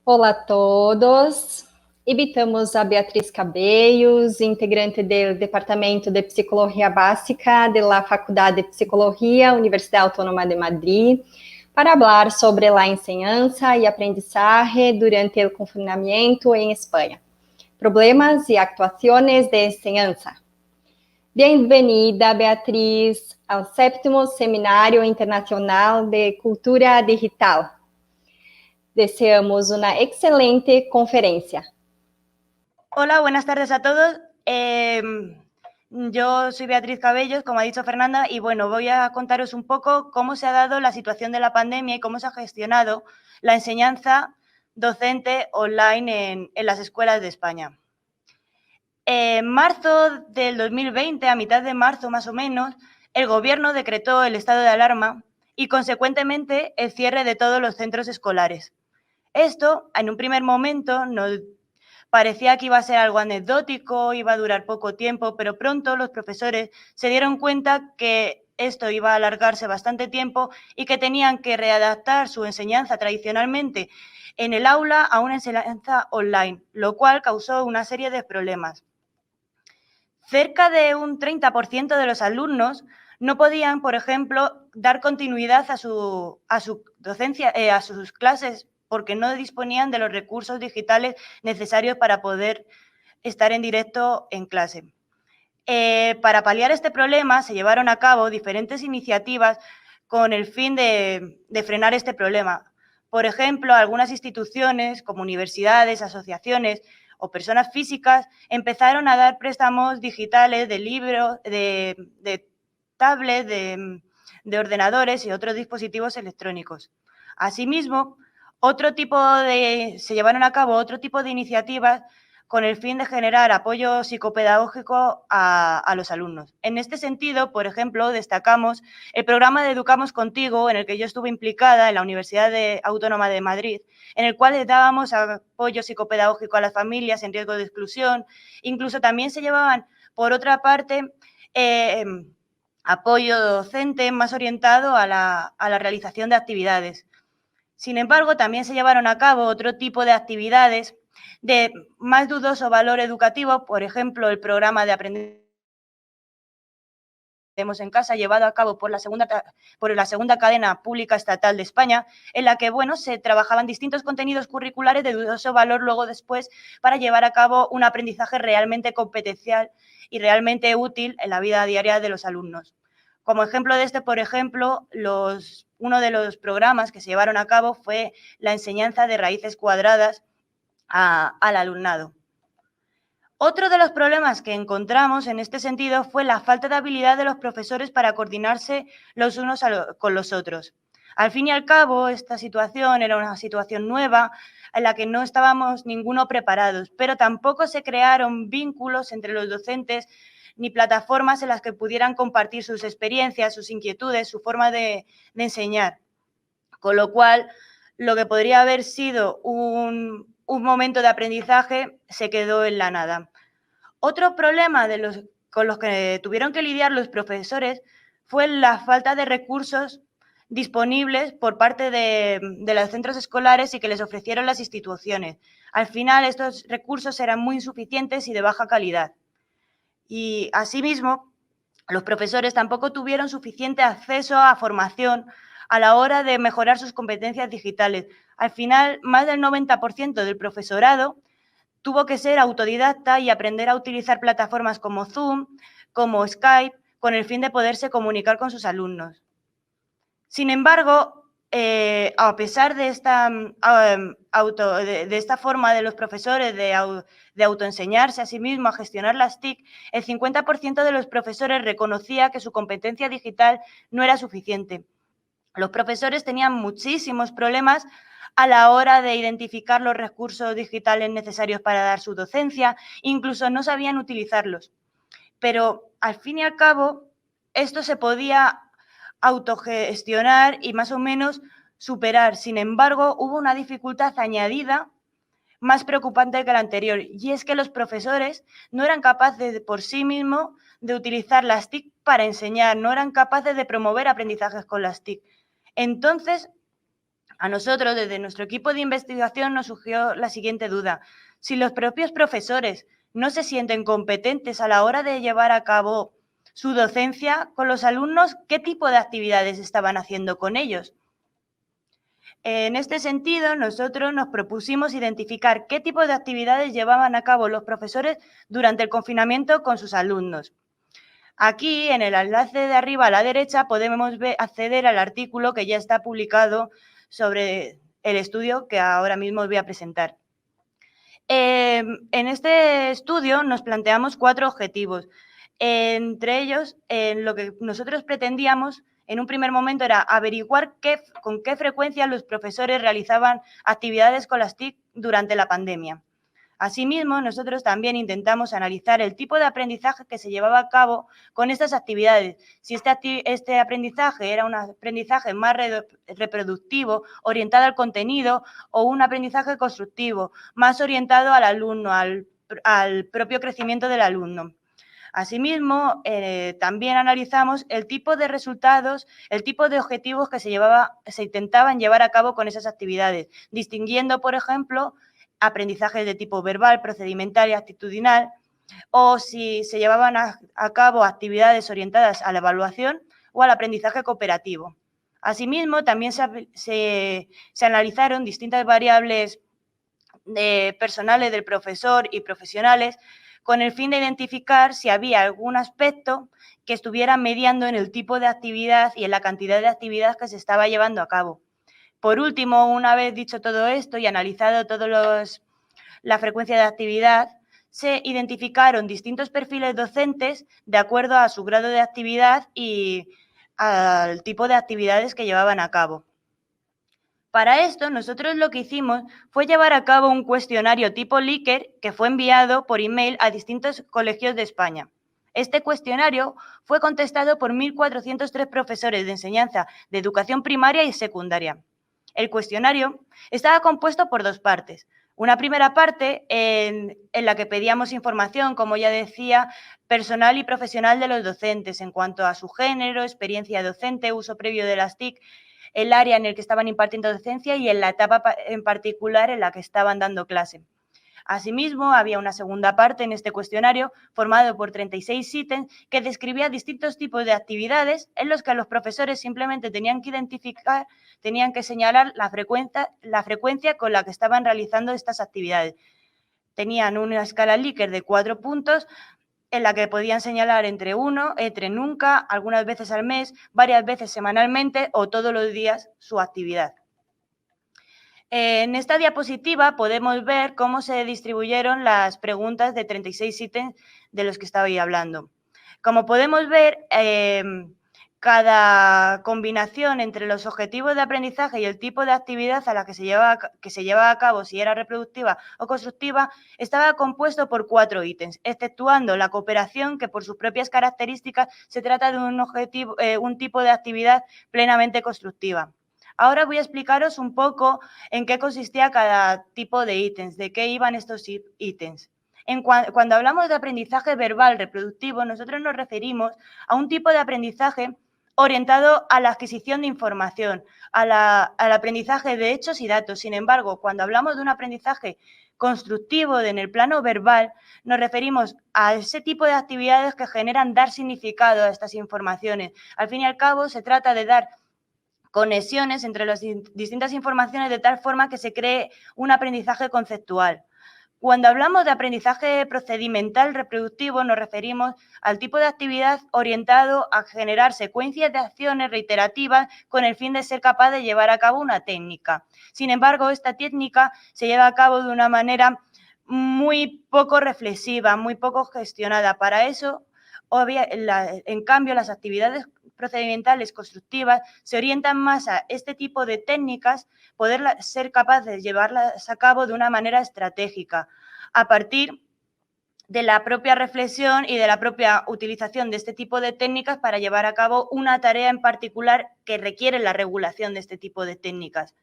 Olá a todos. Invitamos a Beatriz Cabellos, integrante do Departamento de Psicologia Básica de la Faculdade de Psicologia, Universidade Autónoma de Madrid, para falar sobre a enseñanza e aprendizaje durante o confinamento em Espanha. Problemas e actuações de enseñanza. Bem-vinda, Beatriz, ao 7º Seminário Internacional de Cultura Digital. Deseamos una excelente conferencia. Hola, buenas tardes a todos. Yo soy Beatriz Cabellos, como ha dicho Fernanda, y bueno, voy a contaros un poco cómo se ha dado la situación de la pandemia y cómo se ha gestionado la enseñanza docente online en las escuelas de España. En marzo del 2020, a mitad de marzo más o menos, el Gobierno decretó el estado de alarma y, consecuentemente, el cierre de todos los centros escolares. Esto, en un primer momento, nos parecía que iba a ser algo anecdótico, iba a durar poco tiempo, pero pronto los profesores se dieron cuenta que esto iba a alargarse bastante tiempo y que tenían que readaptar su enseñanza tradicionalmente en el aula a una enseñanza online, lo cual causó una serie de problemas. Cerca de un 30% de los alumnos no podían, por ejemplo, dar continuidad a su docencia, a sus clases, porque no disponían de los recursos digitales necesarios para poder estar en directo en clase. Para paliar este problema se llevaron a cabo diferentes iniciativas con el fin de frenar este problema. Por ejemplo, algunas instituciones como universidades, asociaciones o personas físicas empezaron a dar préstamos digitales de libros, de tablets, de ordenadores y otros dispositivos electrónicos. Asimismo, se llevaron a cabo otro tipo de iniciativas con el fin de generar apoyo psicopedagógico a los alumnos. En este sentido, por ejemplo, destacamos el programa de Educamos Contigo, en el que yo estuve implicada en la Universidad Autónoma de Madrid, en el cual les dábamos apoyo psicopedagógico a las familias en riesgo de exclusión. Incluso también se llevaban, por otra parte, apoyo docente más orientado a la realización de actividades. Sin embargo, también se llevaron a cabo otro tipo de actividades de más dudoso valor educativo, por ejemplo, el programa de Aprendemos en Casa, llevado a cabo por la segunda cadena pública estatal de España, en la que, bueno, se trabajaban distintos contenidos curriculares de dudoso valor luego después para llevar a cabo un aprendizaje realmente competencial y realmente útil en la vida diaria de los alumnos. Como ejemplo de por ejemplo, uno de los programas que se llevaron a cabo fue la enseñanza de raíces cuadradas al alumnado. Otro de los problemas que encontramos en este sentido fue la falta de habilidad de los profesores para coordinarse los unos con los otros. Al fin y al cabo, esta situación era una situación nueva en la que no estábamos ninguno preparados, pero tampoco se crearon vínculos entre los docentes ni plataformas en las que pudieran compartir sus experiencias, sus inquietudes, su forma de enseñar. Con lo cual, lo que podría haber sido un momento de aprendizaje se quedó en la nada. Otro problema con los que tuvieron que lidiar los profesores fue la falta de recursos disponibles por parte de los centros escolares y que les ofrecieron las instituciones. Al final, estos recursos eran muy insuficientes y de baja calidad. Y asimismo, los profesores tampoco tuvieron suficiente acceso a formación a la hora de mejorar sus competencias digitales. Al final, más del 90% del profesorado tuvo que ser autodidacta y aprender a utilizar plataformas como Zoom, como Skype, con el fin de poderse comunicar con sus alumnos. Sin embargo, a pesar de esta forma de los profesores de autoenseñarse a sí mismos, a gestionar las TIC, el 50% de los profesores reconocía que su competencia digital no era suficiente. Los profesores tenían muchísimos problemas a la hora de identificar los recursos digitales necesarios para dar su docencia, incluso no sabían utilizarlos. Pero, al fin y al cabo, esto se podía autogestionar y más o menos superar. Sin embargo, hubo una dificultad añadida más preocupante que la anterior, y es que los profesores no eran capaces por sí mismos de utilizar las TIC para enseñar, no eran capaces de promover aprendizajes con las TIC. Entonces, A nosotros, desde nuestro equipo de investigación, nos surgió la siguiente duda. Si los propios profesores no se sienten competentes a la hora de llevar a cabo su docencia con los alumnos, ¿qué tipo de actividades estaban haciendo con ellos? En este sentido, nosotros nos propusimos identificar qué tipo de actividades llevaban a cabo los profesores durante el confinamiento con sus alumnos. Aquí, en el enlace de arriba a la derecha, podemos acceder al artículo que ya está publicado sobre el estudio que ahora mismo os voy a presentar. En este estudio nos planteamos 4 objetivos. Entre ellos, lo que nosotros pretendíamos en un primer momento era averiguar con qué frecuencia los profesores realizaban actividades con las TIC durante la pandemia. Asimismo, nosotros también intentamos analizar el tipo de aprendizaje que se llevaba a cabo con estas actividades. Si este aprendizaje era un aprendizaje más reproductivo, orientado al contenido, o un aprendizaje constructivo, más orientado al alumno, al propio crecimiento del alumno. Asimismo, también analizamos el tipo de resultados, el tipo de objetivos que se intentaban llevar a cabo con esas actividades, distinguiendo, por ejemplo, aprendizajes de tipo verbal, procedimental y actitudinal, o si se llevaban a cabo actividades orientadas a la evaluación o al aprendizaje cooperativo. Asimismo, también se analizaron distintas variables personales del profesor y profesionales con el fin de identificar si había algún aspecto que estuviera mediando en el tipo de actividad y en la cantidad de actividad que se estaba llevando a cabo. Por último, una vez dicho todo esto y analizado la frecuencia de actividad, se identificaron distintos perfiles docentes de acuerdo a su grado de actividad y al tipo de actividades que llevaban a cabo. Para esto, nosotros lo que hicimos fue llevar a cabo un cuestionario tipo Likert que fue enviado por email a distintos colegios de España. Este cuestionario fue contestado por 1.403 profesores de enseñanza de educación primaria y secundaria. El cuestionario estaba compuesto por 2 partes. Una primera parte en la que pedíamos información, como ya decía, personal y profesional de los docentes en cuanto a su género, experiencia docente, uso previo de las TIC, el área en el que estaban impartiendo docencia y en la etapa en particular en la que estaban dando clase. Asimismo, había una segunda parte en este cuestionario formado por 36 ítems que describía distintos tipos de actividades en los que los profesores simplemente tenían que identificar, tenían que señalar la frecuencia con la que estaban realizando estas actividades. Tenían una escala Likert de 4 puntos en la que podían señalar entre 1, entre nunca, algunas veces al mes, varias veces semanalmente o todos los días su actividad. En esta diapositiva podemos ver cómo se distribuyeron las preguntas de 36 ítems de los que estaba hablando. Como podemos ver, cada combinación entre los objetivos de aprendizaje y el tipo de actividad a la que se llevaba a cabo, si era reproductiva o constructiva, estaba compuesto por 4 ítems, exceptuando la cooperación, que por sus propias características se trata de un tipo de actividad plenamente constructiva. Ahora voy a explicaros un poco en qué consistía cada tipo de ítems, de qué iban estos ítems. Cuando hablamos de aprendizaje verbal reproductivo, nosotros nos referimos a un tipo de aprendizaje orientado a la adquisición de información, al aprendizaje de hechos y datos. Sin embargo, cuando hablamos de un aprendizaje constructivo en el plano verbal, nos referimos a ese tipo de actividades que generan dar significado a estas informaciones. Al fin y al cabo, se trata de dar conexiones entre las distintas informaciones de tal forma que se cree un aprendizaje conceptual. Cuando hablamos de aprendizaje procedimental reproductivo, nos referimos al tipo de actividad orientado a generar secuencias de acciones reiterativas con el fin de ser capaz de llevar a cabo una técnica. Sin embargo, esta técnica se lleva a cabo de una manera muy poco reflexiva, muy poco gestionada. Para eso, en cambio, las actividades procedimentales constructivas se orientan más a este tipo de técnicas, poder ser capaces de llevarlas a cabo de una manera estratégica, a partir de la propia reflexión y de la propia utilización de este tipo de técnicas para llevar a cabo una tarea en particular que requiere la regulación de este tipo de técnicas.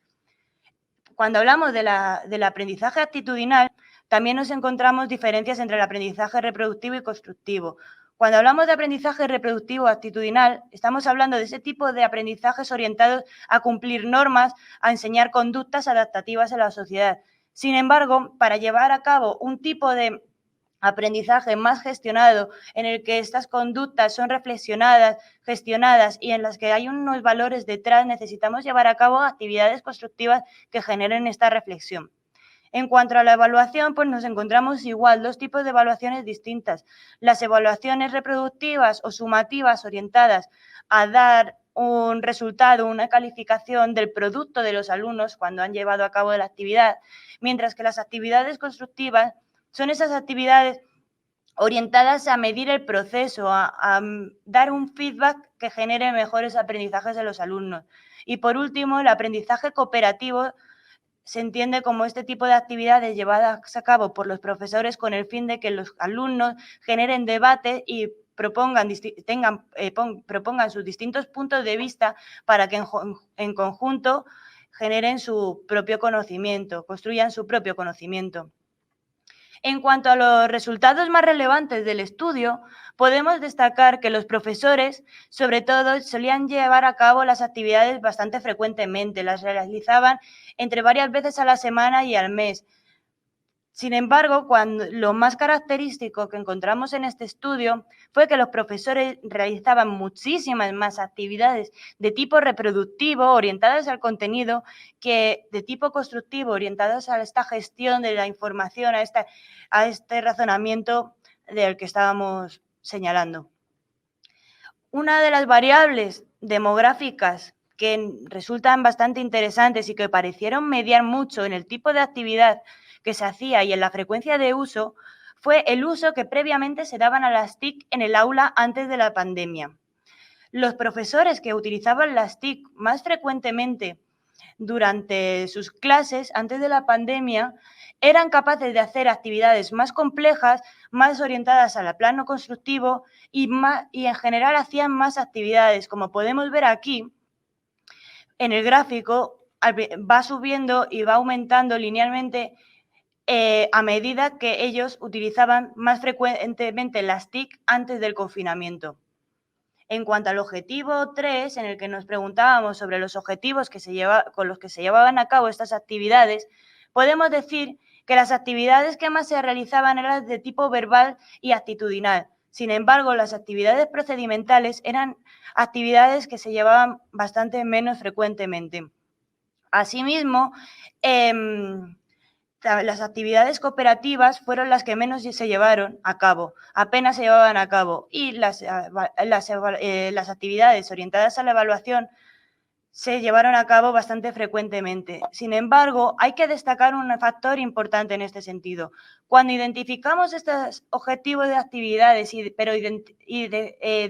Cuando hablamos del aprendizaje actitudinal, también nos encontramos diferencias entre el aprendizaje reproductivo y constructivo. Cuando hablamos de aprendizaje reproductivo actitudinal, estamos hablando de ese tipo de aprendizajes orientados a cumplir normas, a enseñar conductas adaptativas a la sociedad. Sin embargo, para llevar a cabo un tipo de aprendizaje más gestionado, en el que estas conductas son reflexionadas, gestionadas y en las que hay unos valores detrás, necesitamos llevar a cabo actividades constructivas que generen esta reflexión. En cuanto a la evaluación, pues nos encontramos igual, dos tipos de evaluaciones distintas. Las evaluaciones reproductivas o sumativas orientadas a dar un resultado, una calificación del producto de los alumnos cuando han llevado a cabo la actividad, mientras que las actividades constructivas son esas actividades orientadas a medir el proceso, a dar un feedback que genere mejores aprendizajes de los alumnos. Y por último, el aprendizaje cooperativo se entiende como este tipo de actividades llevadas a cabo por los profesores con el fin de que los alumnos generen debate y propongan sus distintos puntos de vista para que en conjunto generen su propio conocimiento, construyan su propio conocimiento. En cuanto a los resultados más relevantes del estudio, podemos destacar que los profesores, sobre todo, solían llevar a cabo las actividades bastante frecuentemente, las realizaban entre varias veces a la semana y al mes. Sin embargo, lo más característico que encontramos en este estudio fue que los profesores realizaban muchísimas más actividades de tipo reproductivo, orientadas al contenido, que de tipo constructivo, orientadas a esta gestión de la información, a este razonamiento del que estábamos señalando. Una de las variables demográficas que resultan bastante interesantes y que parecieron mediar mucho en el tipo de actividad que se hacía y en la frecuencia de uso fue el uso que previamente se daban a las TIC en el aula antes de la pandemia. Los profesores que utilizaban las TIC más frecuentemente durante sus clases antes de la pandemia eran capaces de hacer actividades más complejas, más orientadas al plano constructivo y en general hacían más actividades. Como podemos ver aquí, en el gráfico va subiendo y va aumentando linealmente a medida que ellos utilizaban más frecuentemente las TIC antes del confinamiento. En cuanto al objetivo 3, en el que nos preguntábamos sobre los objetivos con los que se llevaban a cabo estas actividades, podemos decir que las actividades que más se realizaban eran de tipo verbal y actitudinal. Sin embargo, las actividades procedimentales eran actividades que se llevaban bastante menos frecuentemente. Asimismo, las actividades cooperativas fueron las que menos se llevaron a cabo, apenas se llevaban a cabo, y las actividades orientadas a la evaluación se llevaron a cabo bastante frecuentemente. Sin embargo, hay que destacar un factor importante en este sentido. Cuando identificamos estos objetivos de actividades,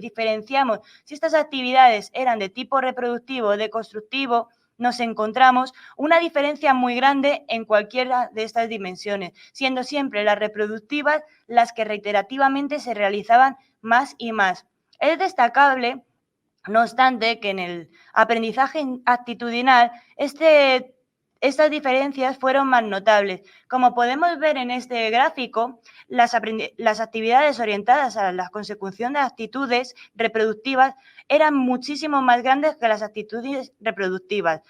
diferenciamos si estas actividades eran de tipo reproductivo o de constructivo, nos encontramos una diferencia muy grande en cualquiera de estas dimensiones, siendo siempre las reproductivas las que reiterativamente se realizaban más y más. Es destacable, no obstante, que en el aprendizaje actitudinal estas diferencias fueron más notables. Como podemos ver en este gráfico, las actividades orientadas a la consecución de actitudes reproductivas eran muchísimo más grandes que las actitudes reproductivas,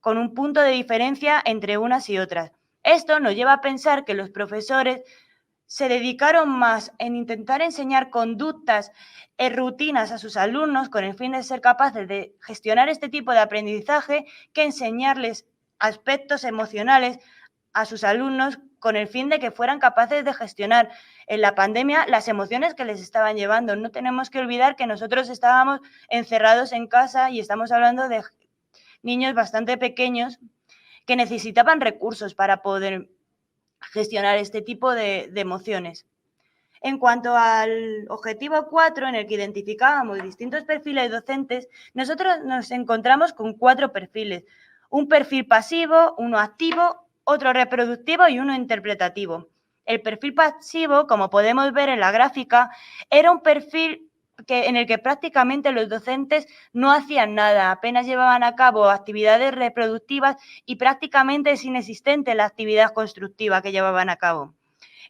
con un punto de diferencia entre unas y otras. Esto nos lleva a pensar que los profesores se dedicaron más en intentar enseñar conductas, rutinas a sus alumnos con el fin de ser capaces de gestionar este tipo de aprendizaje que enseñarles aspectos emocionales a sus alumnos con el fin de que fueran capaces de gestionar en la pandemia las emociones que les estaban llevando. No tenemos que olvidar que nosotros estábamos encerrados en casa y estamos hablando de niños bastante pequeños que necesitaban recursos para poder gestionar este tipo de emociones. En cuanto al objetivo 4, en el que identificábamos distintos perfiles docentes, nosotros nos encontramos con 4 perfiles. Un perfil pasivo, uno activo, otro reproductivo y uno interpretativo. El perfil pasivo, como podemos ver en la gráfica, era un perfil en el que prácticamente los docentes no hacían nada, apenas llevaban a cabo actividades reproductivas y prácticamente es inexistente la actividad constructiva que llevaban a cabo.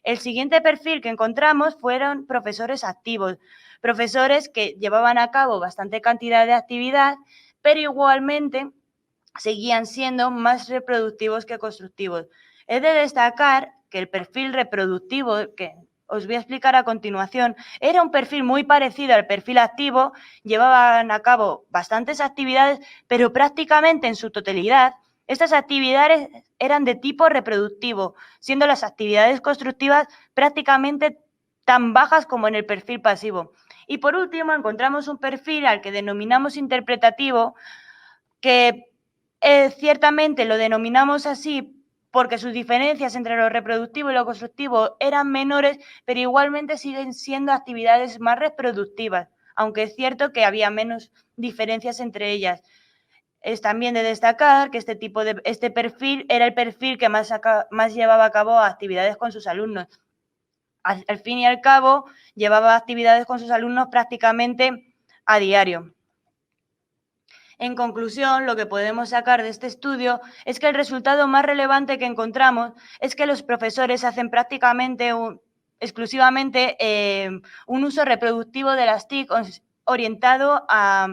El siguiente perfil que encontramos fueron profesores activos. profesores que llevaban a cabo bastante cantidad de actividad, pero igualmente seguían siendo más reproductivos que constructivos. He de destacar que el perfil reproductivo, que os voy a explicar a continuación, era un perfil muy parecido al perfil activo, llevaban a cabo bastantes actividades, pero prácticamente en su totalidad estas actividades eran de tipo reproductivo, siendo las actividades constructivas prácticamente tan bajas como en el perfil pasivo. Y por último, encontramos un perfil al que denominamos interpretativo, que ciertamente lo denominamos así porque sus diferencias entre lo reproductivo y lo constructivo eran menores, pero igualmente siguen siendo actividades más reproductivas, aunque es cierto que había menos diferencias entre ellas. Es también de destacar que este perfil era el perfil que más llevaba a cabo actividades con sus alumnos. Al fin y al cabo, llevaba actividades con sus alumnos prácticamente a diario. En conclusión, lo que podemos sacar de este estudio es que el resultado más relevante que encontramos es que los profesores hacen prácticamente exclusivamente un uso reproductivo de las TIC orientado a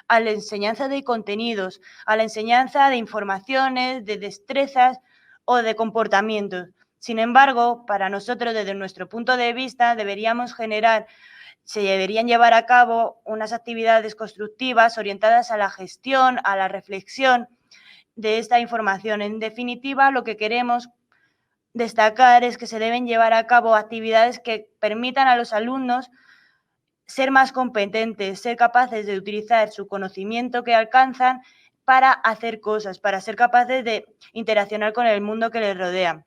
la enseñanza de contenidos, a la enseñanza de informaciones, de destrezas o de comportamientos. Sin embargo, para nosotros, desde nuestro punto de vista, se deberían llevar a cabo unas actividades constructivas orientadas a la gestión, a la reflexión de esta información. En definitiva, lo que queremos destacar es que se deben llevar a cabo actividades que permitan a los alumnos ser más competentes, ser capaces de utilizar su conocimiento que alcanzan para hacer cosas, para ser capaces de interaccionar con el mundo que les rodea.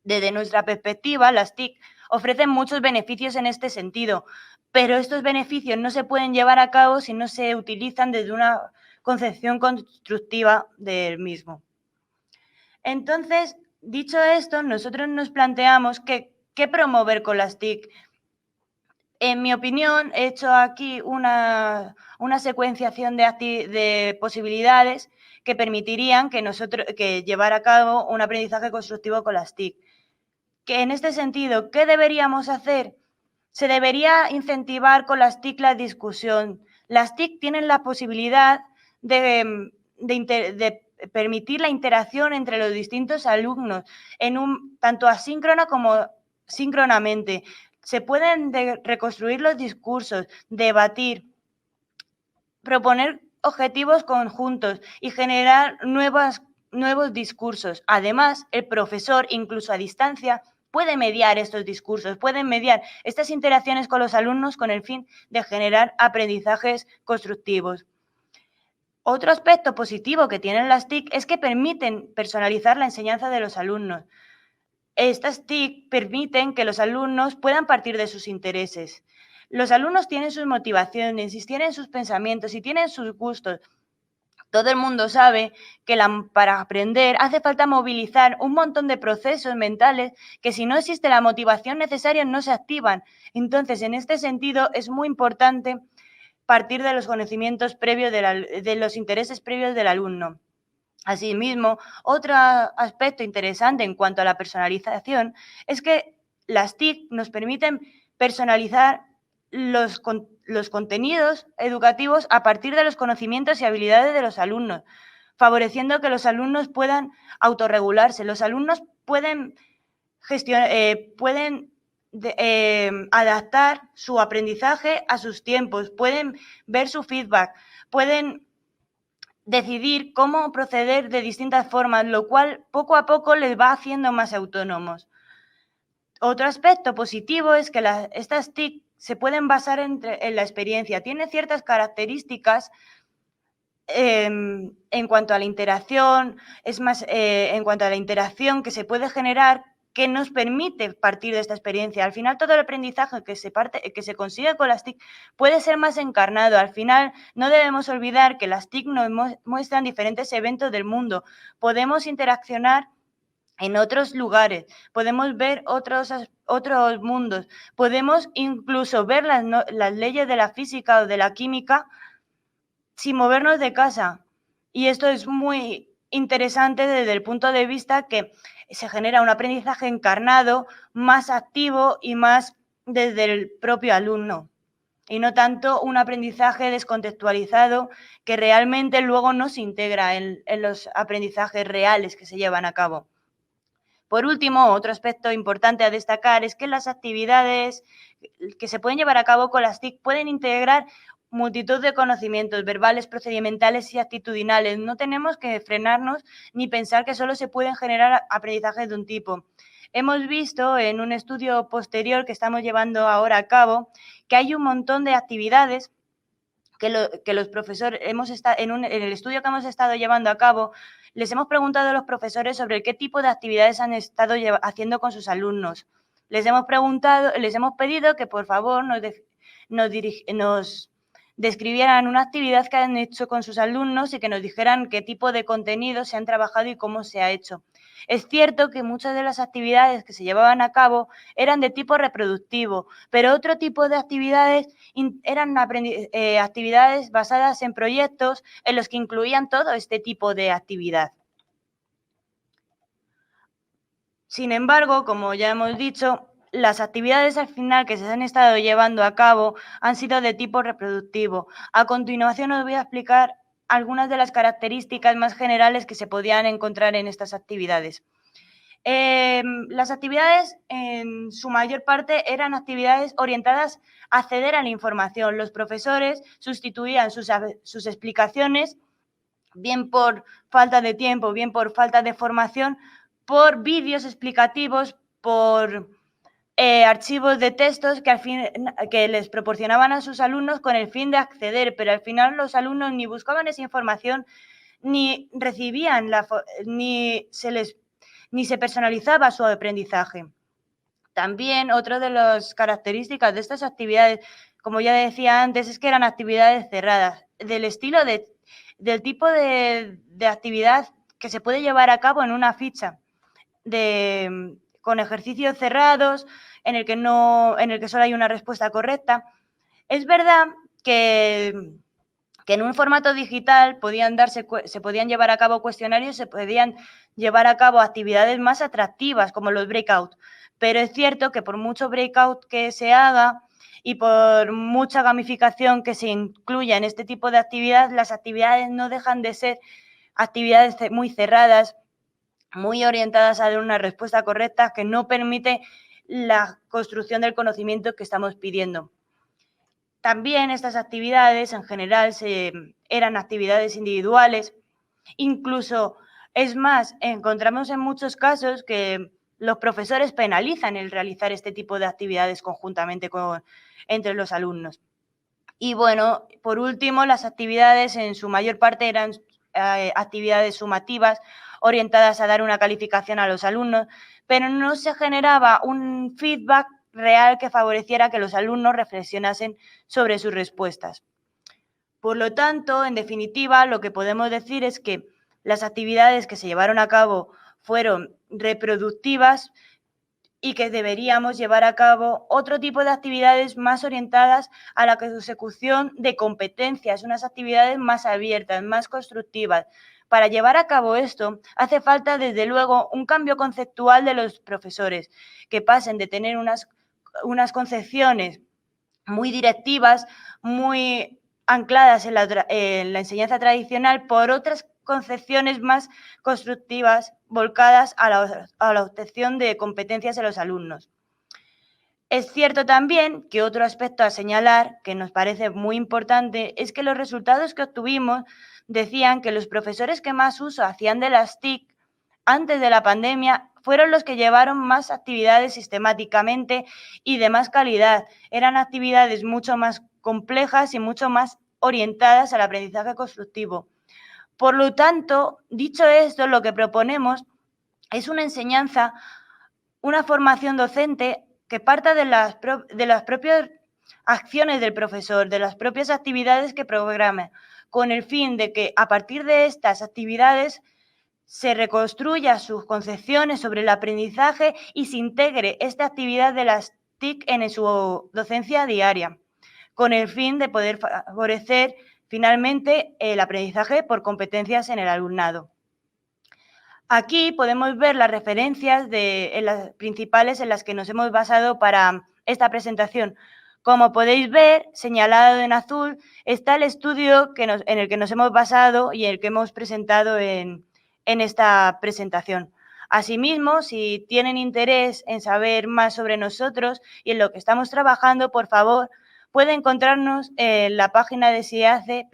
Desde nuestra perspectiva, las TIC ofrecen muchos beneficios en este sentido, pero estos beneficios no se pueden llevar a cabo si no se utilizan desde una concepción constructiva del mismo. Entonces, dicho esto, nosotros nos planteamos qué promover con las TIC. En mi opinión, he hecho aquí una secuenciación de posibilidades que permitirían que llevar a cabo un aprendizaje constructivo con las TIC. Que en este sentido, ¿qué deberíamos hacer? Se debería incentivar con las TIC la discusión. Las TIC tienen la posibilidad de permitir la interacción entre los distintos alumnos, tanto asíncrona como síncronamente. Se pueden reconstruir los discursos, debatir, proponer objetivos conjuntos y generar nuevos discursos. Además, el profesor, incluso a distancia, puede mediar estos discursos, puede mediar estas interacciones con los alumnos con el fin de generar aprendizajes constructivos. Otro aspecto positivo que tienen las TIC es que permiten personalizar la enseñanza de los alumnos. Estas TIC permiten que los alumnos puedan partir de sus intereses. Los alumnos tienen sus motivaciones, tienen sus pensamientos y tienen sus gustos. Todo el mundo sabe que para aprender hace falta movilizar un montón de procesos mentales que si no existe la motivación necesaria no se activan. Entonces, en este sentido, es muy importante partir de los conocimientos previos, de los intereses previos del alumno. Asimismo, otro aspecto interesante en cuanto a la personalización es que las TIC nos permiten personalizar los contenidos educativos a partir de los conocimientos y habilidades de los alumnos, favoreciendo que los alumnos puedan autorregularse. Los alumnos pueden adaptar su aprendizaje a sus tiempos, pueden ver su feedback, pueden decidir cómo proceder de distintas formas, lo cual poco a poco les va haciendo más autónomos. Otro aspecto positivo es que estas TIC se pueden basar en la experiencia. Tienen ciertas características en cuanto a la interacción, en cuanto a la interacción que se puede generar, que nos permite partir de esta experiencia. Al final, todo el aprendizaje que se consigue con las TIC puede ser más encarnado. Al final, no debemos olvidar que las TIC nos muestran diferentes eventos del mundo. Podemos interaccionar en otros lugares, podemos ver otros mundos, podemos incluso ver las leyes de la física o de la química sin movernos de casa. Y esto es muy interesante desde el punto de vista que se genera un aprendizaje encarnado, más activo y más desde el propio alumno. y no tanto un aprendizaje descontextualizado que realmente luego no se integra en los aprendizajes reales que se llevan a cabo. Por último, otro aspecto importante a destacar es que las actividades que se pueden llevar a cabo con las TIC pueden integrar multitud de conocimientos verbales, procedimentales y actitudinales. No tenemos que frenarnos ni pensar que solo se pueden generar aprendizajes de un tipo. Hemos visto en un estudio posterior que estamos llevando ahora a cabo que hay un montón de actividades que los profesores, en el estudio que hemos estado llevando a cabo, les hemos preguntado a los profesores sobre qué tipo de actividades han estado haciendo con sus alumnos. Les hemos pedido que por favor nos describieran una actividad que han hecho con sus alumnos y que nos dijeran qué tipo de contenido se han trabajado y cómo se ha hecho. Es cierto que muchas de las actividades que se llevaban a cabo eran de tipo reproductivo, pero otro tipo de actividades eran actividades basadas en proyectos en los que incluían todo este tipo de actividad. Sin embargo, como ya hemos dicho, las actividades al final que se han estado llevando a cabo han sido de tipo reproductivo. A continuación os voy a explicar algunas de las características más generales que se podían encontrar en estas actividades. Las actividades, en su mayor parte, eran actividades orientadas a acceder a la información. Los profesores sustituían sus explicaciones, bien por falta de tiempo, bien por falta de formación, por vídeos explicativos, por archivos de textos que les proporcionaban a sus alumnos con el fin de acceder, pero al final los alumnos ni buscaban esa información, ni recibían, ni se personalizaba su aprendizaje. También otra de las características de estas actividades, como ya decía antes, es que eran actividades cerradas, del tipo de actividad que se puede llevar a cabo en una ficha, con ejercicios cerrados, en el que solo hay una respuesta correcta. Es verdad que en un formato digital se podían llevar a cabo cuestionarios, se podían llevar a cabo actividades más atractivas, como los breakout. Pero es cierto que por mucho breakout que se haga y por mucha gamificación que se incluya en este tipo de actividad, las actividades no dejan de ser actividades muy cerradas, muy orientadas a dar una respuesta correcta, que no permite la construcción del conocimiento que estamos pidiendo. También estas actividades en general eran actividades individuales, incluso, es más, encontramos en muchos casos que los profesores penalizan el realizar este tipo de actividades conjuntamente entre los alumnos. Y bueno, por último, las actividades en su mayor parte eran actividades sumativas orientadas a dar una calificación a los alumnos, pero no se generaba un feedback real que favoreciera que los alumnos reflexionasen sobre sus respuestas. Por lo tanto, en definitiva, lo que podemos decir es que las actividades que se llevaron a cabo fueron reproductivas y que deberíamos llevar a cabo otro tipo de actividades más orientadas a la consecución de competencias, unas actividades más abiertas, más constructivas. Para llevar a cabo esto, hace falta, desde luego, un cambio conceptual de los profesores, que pasen de tener unas concepciones muy directivas, muy ancladas en la enseñanza tradicional, por otras concepciones más constructivas, volcadas a la obtención de competencias en los alumnos. Es cierto también que otro aspecto a señalar, que nos parece muy importante, es que los resultados que obtuvimos decían que los profesores que más uso hacían de las TIC antes de la pandemia fueron los que llevaron más actividades sistemáticamente y de más calidad. Eran actividades mucho más complejas y mucho más orientadas al aprendizaje constructivo. Por lo tanto, dicho esto, lo que proponemos es una enseñanza, una formación docente que parta de las propias acciones del profesor, de las propias actividades que programa, con el fin de que a partir de estas actividades se reconstruya sus concepciones sobre el aprendizaje y se integre esta actividad de las TIC en su docencia diaria, con el fin de poder favorecer finalmente el aprendizaje por competencias en el alumnado. Aquí podemos ver las referencias las principales en las que nos hemos basado para esta presentación. Como podéis ver, señalado en azul, está el estudio en el que nos hemos basado y el que hemos presentado en esta presentación. Asimismo, si tienen interés en saber más sobre nosotros y en lo que estamos trabajando, por favor, pueden encontrarnos en la página de SIACE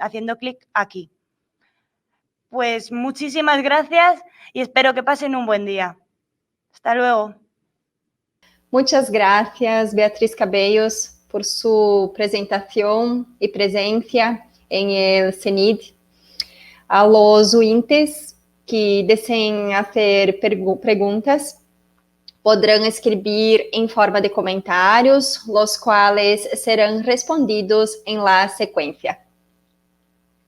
haciendo clic aquí. Pues muchísimas gracias y espero que pasen un buen día. Hasta luego. Muchas gracias, Beatriz Cabellos, por su presentación y presencia en el CENID. A los oyentes que deseen hacer preguntas, podrán escribir en forma de comentarios, los cuales serán respondidos en la secuencia.